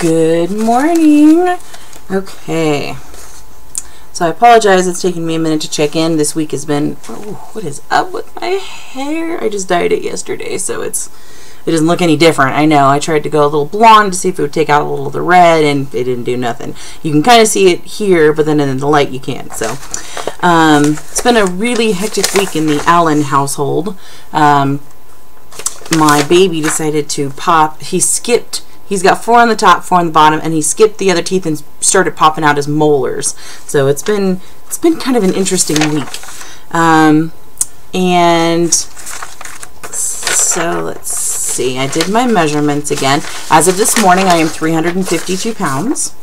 Good morning. Okay. So I apologize, it's taking me a minute to check in. This week has been, oh, what is up with my hair? I just dyed it yesterday, so it doesn't look any different. I know, I tried to go a little blonde to see if it would take out a little of the red, and it didn't do nothing. You can kind of see it here, but then in the light you can't. So it's been a really hectic week in the Allen household. My baby decided to pop. He's got 4 on the top, 4 on the bottom, and he skipped the other teeth and started popping out his molars. So it's been kind of an interesting week. And so let's see. I did my measurements again. As of this morning, I am 352 pounds.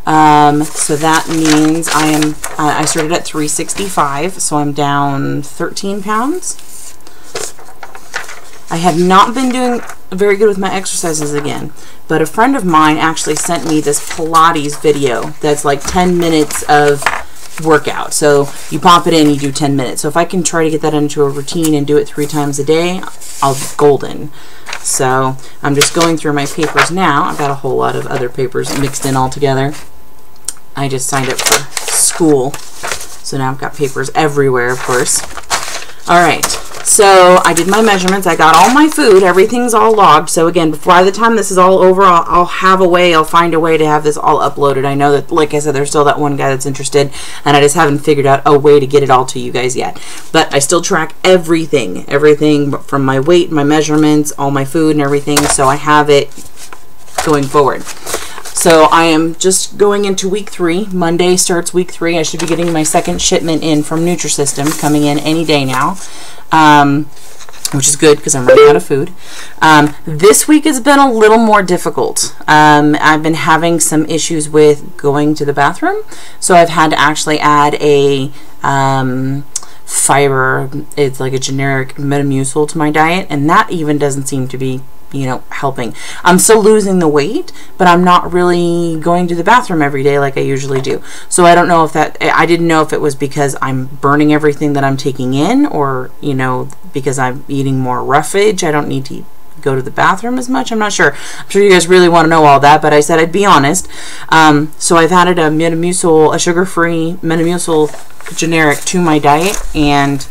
So that means I started at 365, so I'm down 13 pounds. I have not been doing very good with my exercises again, but a friend of mine actually sent me this Pilates video that's like 10 minutes of workout. So you pop it in, you do 10 minutes. So if I can try to get that into a routine and do it 3 times a day, I'll be golden. So I'm just going through my papers now. I've got a whole lot of other papers mixed in all together. I just signed up for school, so now I've got papers everywhere, of course. All right. So I did my measurements. I got all my food. Everything's all logged. So again, by the time this is all over, I'll find a way to have this all uploaded. I know that, like I said, there's still that one guy that's interested, and I just haven't figured out a way to get it all to you guys yet. But I still track everything from my weight, my measurements, all my food and everything. So I have it going forward. So I am just going into week 3. Monday starts week 3. I should be getting my second shipment in from Nutrisystem, coming in any day now. Which is good because I'm running out of food. This week has been a little more difficult. I've been having some issues with going to the bathroom, so I've had to actually add a fiber. It's like a generic Metamucil to my diet, and that even doesn't seem to be, you know, helping. I'm still losing the weight, but I'm not really going to the bathroom every day like I usually do. So I don't know if I didn't know if it was because I'm burning everything that I'm taking in, or, you know, because I'm eating more roughage. I don't need to go to the bathroom as much. I'm not sure. I'm sure you guys really want to know all that, but I said I'd be honest. So I've added a Metamucil, a sugar-free Metamucil generic to my diet, and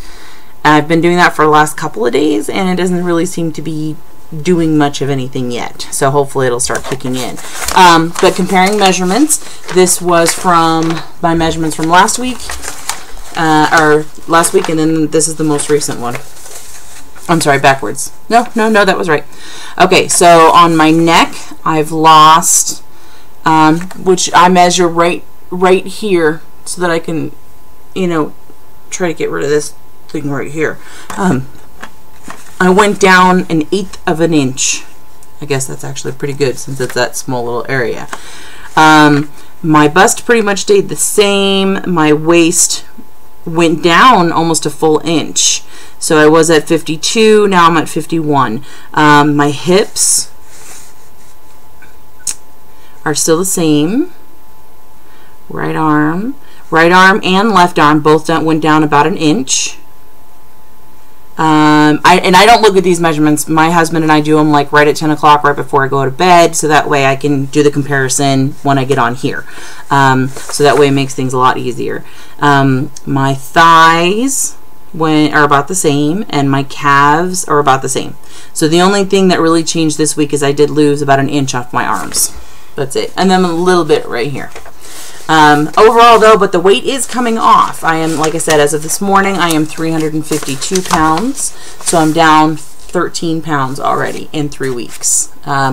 I've been doing that for the last couple of days, and it doesn't really seem to be doing much of anything yet, so hopefully it'll start kicking in. But comparing measurements, this was from my measurements from last week, and then this is the most recent one. I'm sorry, backwards. No, that was right. Okay, so on my neck, I've lost, which I measure right here, so that I can, you know, try to get rid of this thing right here. I went down 1/8 of an inch. I guess that's actually pretty good since it's that small little area. My bust pretty much stayed the same. My waist went down almost a full inch. So I was at 52, now I'm at 51. My hips are still the same. Right arm and left arm both went down about 1 inch. I don't look at these measurements. My husband and I do them like right at 10 o'clock, right before I go to bed, so that way I can do the comparison when I get on here. So that way it makes things a lot easier. My thighs are about the same, and my calves are about the same. So the only thing that really changed this week is I did lose about 1 inch off my arms. That's it. And then a little bit right here. Overall though, but the weight is coming off. I am, like I said, as of this morning, I am 352 pounds. So I'm down 13 pounds already in 3 weeks.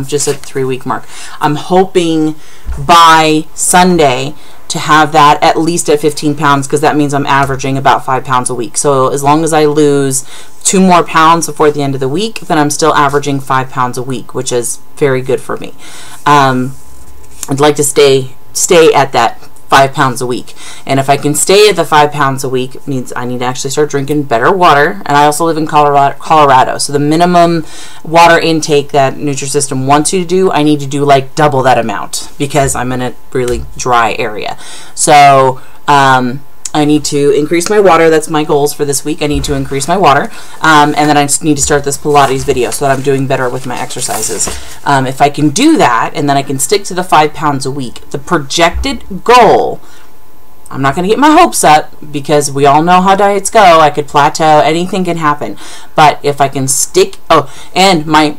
Just at the 3-week mark. I'm hoping by Sunday to have that at least at 15 pounds, because that means I'm averaging about 5 pounds a week. So as long as I lose 2 more pounds before the end of the week, then I'm still averaging 5 pounds a week, which is very good for me. I'd like to stay at that 5 pounds a week, and if I can stay at the 5 pounds a week, it means I need to actually start drinking better water. And I also live in Colorado, so the minimum water intake that Nutrisystem wants you to do, I need to do like double that amount, because I'm in a really dry area. So I need to increase my water. That's my goals for this week. I need to increase my water. And then I just need to start this Pilates video so that I'm doing better with my exercises. If I can do that, and then I can stick to the 5 pounds a week, the projected goal, I'm not going to get my hopes up because we all know how diets go. I could plateau. Anything can happen. But if I can stick... Oh, and my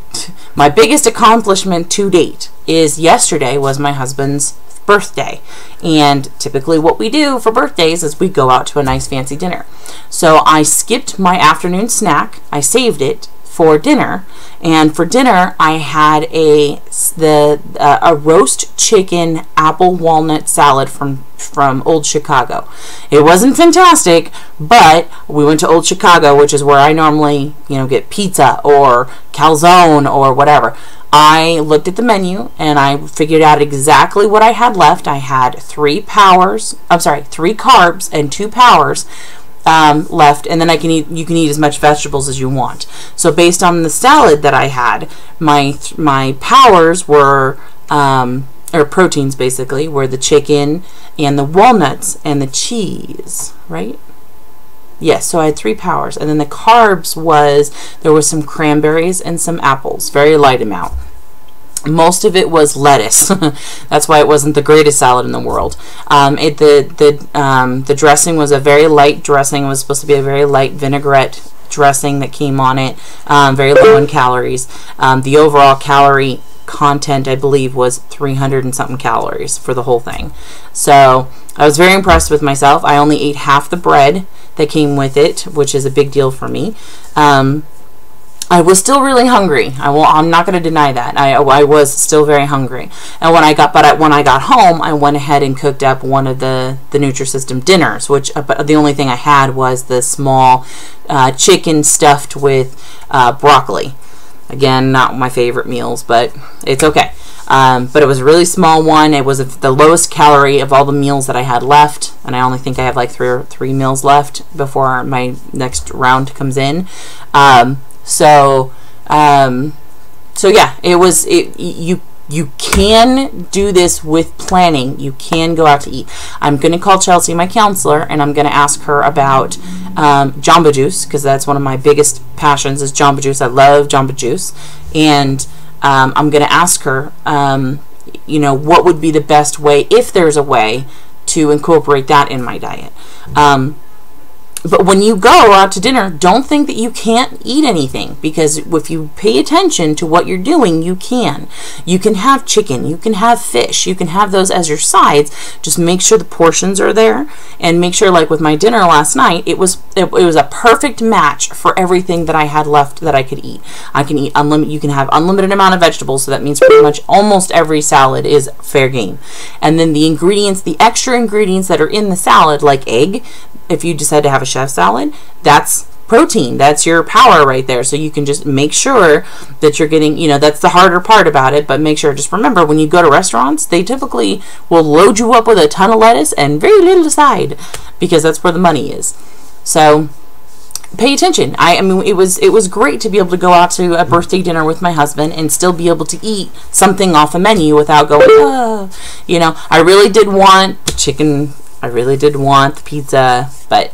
biggest accomplishment to date is yesterday was my husband's birthday, and typically what we do for birthdays is we go out to a nice fancy dinner. So I skipped my afternoon snack. I saved it for dinner, and for dinner I had a roast chicken apple walnut salad from Old Chicago. It wasn't fantastic, but we went to Old Chicago, which is where I normally, get pizza or calzone or whatever. I looked at the menu and I figured out exactly what I had left. I had 3 carbs and 2 powers left, and then you can eat as much vegetables as you want. So based on the salad that I had, my powers were or proteins basically were the chicken and the walnuts and the cheese, right? Yes, so I had 3 powers, and then the carbs there was some cranberries and some apples, very light amount. Most of it was lettuce. That's why it wasn't the greatest salad in the world. The dressing was a very light dressing. It was supposed to be a very light vinaigrette dressing that came on it, very low in calories. The overall calorie content, I believe, was 300 and something calories for the whole thing. So I was very impressed with myself. I only ate half the bread that came with it, which is a big deal for me. I was still really hungry. I'm not going to deny that. I was still very hungry. And when I got home, I went ahead and cooked up one of the Nutrisystem dinners, which but the only thing I had was the small chicken stuffed with broccoli. Again, not my favorite meals, but it's okay. But it was a really small one. It was the lowest calorie of all the meals that I had left, and I only think I have like three meals left before my next round comes in. So yeah, you can do this with planning. You can go out to eat. I'm going to call Chelsea, my counselor, and I'm going to ask her about Jamba Juice, because that's one of my biggest passions is Jamba Juice. I love Jamba Juice, and I'm going to ask her, what would be the best way, if there's a way, to incorporate that in my diet. But when you go out to dinner, don't think that you can't eat anything, because if you pay attention to what you're doing, you can. You can have chicken, you can have fish, you can have those as your sides. Just make sure the portions are there, and make sure, like with my dinner last night, it was a perfect match for everything that I had left that I could eat. I can eat you can have unlimited amount of vegetables, so that means pretty much almost every salad is fair game. And then the ingredients, the extra ingredients that are in the salad, like egg, if you decide to have a chef salad, that's protein. That's your power right there. So you can just make sure that you're getting, that's the harder part about it, but make sure, just remember, when you go to restaurants, they typically will load you up with a ton of lettuce and very little side, because that's where the money is. So pay attention. I mean, it was great to be able to go out to a birthday dinner with my husband and still be able to eat something off a menu without going, I really did want the chicken, I really did want the pizza, but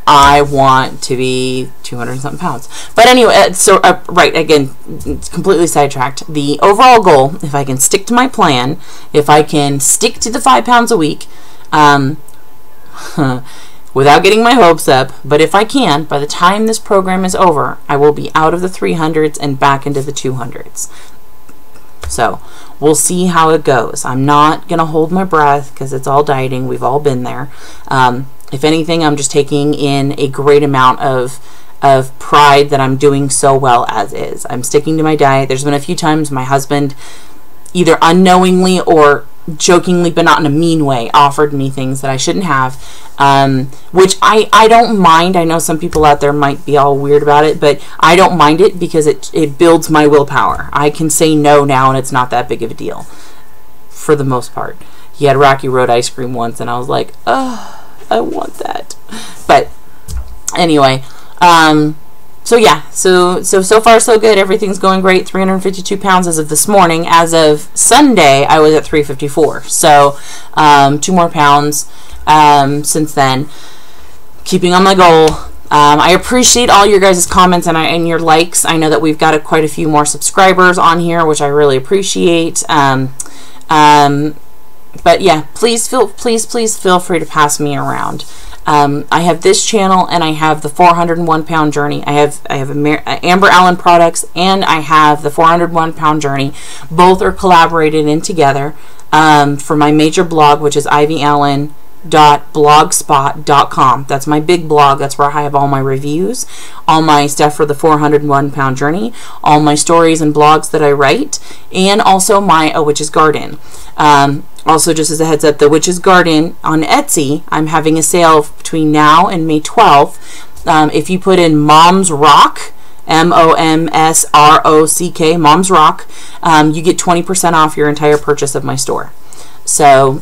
I want to be 200 something pounds. But anyway, so right, again, it's completely sidetracked. The overall goal, if I can stick to my plan, if I can stick to the 5 pounds a week, without getting my hopes up, but if I can, by the time this program is over, I will be out of the 300s and back into the 200s. So we'll see how it goes. I'm not going to hold my breath, because it's all dieting. We've all been there. If anything, I'm just taking in a great amount of pride that I'm doing so well as is. I'm sticking to my diet. There's been a few times my husband, either unknowingly or jokingly, but not in a mean way, offered me things that I shouldn't have, which I don't mind. I know some people out there might be all weird about it, but I don't mind it, because it builds my willpower. I can say no now, and it's not that big of a deal, for the most part. He had Rocky Road ice cream once, and I was like, oh, I want that. But anyway, So yeah, so far so good. Everything's going great. 352 pounds as of this morning. As of Sunday, I was at 354. So 2 more pounds since then. Keeping on my goal. I appreciate all your guys' comments and your likes. I know that we've got quite a few more subscribers on here, which I really appreciate. But yeah, please feel free to pass me around. I have this channel and I have the 401 pound journey. I have Amber Allen products and I have the 401 pound journey. Both are collaborated in together for my major blog, which is ivyallen.blogspot.com. That's my big blog. That's where I have all my reviews, all my stuff for the 401 pound journey, all my stories and blogs that I write, and also my Witch's Garden. Also, just as a heads up, the Witch's Garden on Etsy, I'm having a sale between now and May 12th. If you put in Mom's Rock, MOMSROCK, Mom's Rock, you get 20% off your entire purchase of my store. So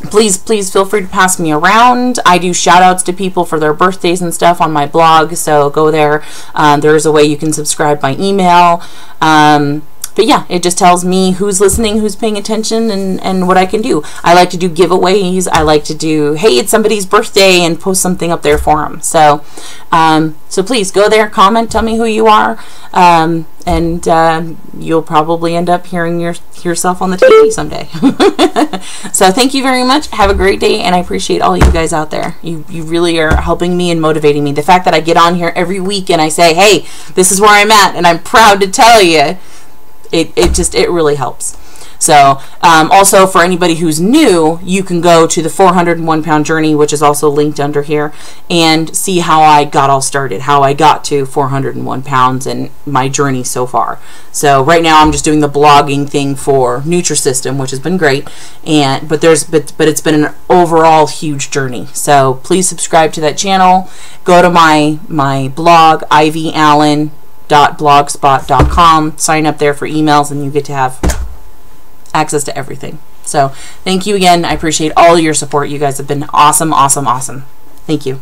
please feel free to pass me around. I do shout outs to people for their birthdays and stuff on my blog, so go there. There's a way you can subscribe by email. But yeah, it just tells me who's listening, who's paying attention, and what I can do. I like to do giveaways. I like to do, hey, it's somebody's birthday, and post something up there for them. So so please go there, comment, tell me who you are, and you'll probably end up hearing yourself on the TV someday. So thank you very much. Have a great day, and I appreciate all you guys out there. You really are helping me and motivating me. The fact that I get on here every week and I say, hey, this is where I'm at, and I'm proud to tell you, it really helps. So also for anybody who's new, you can go to the 401 pound journey, which is also linked under here, and see how I got all started, how I got to 401 pounds and my journey so far. So right now I'm just doing the blogging thing for Nutrisystem, which has been great, but it's been an overall huge journey. So please subscribe to that channel. Go to my blog, ivyallen.blogspot.com. Sign up there for emails and you get to have access to everything. So thank you again. I appreciate all your support. You guys have been awesome. Thank you.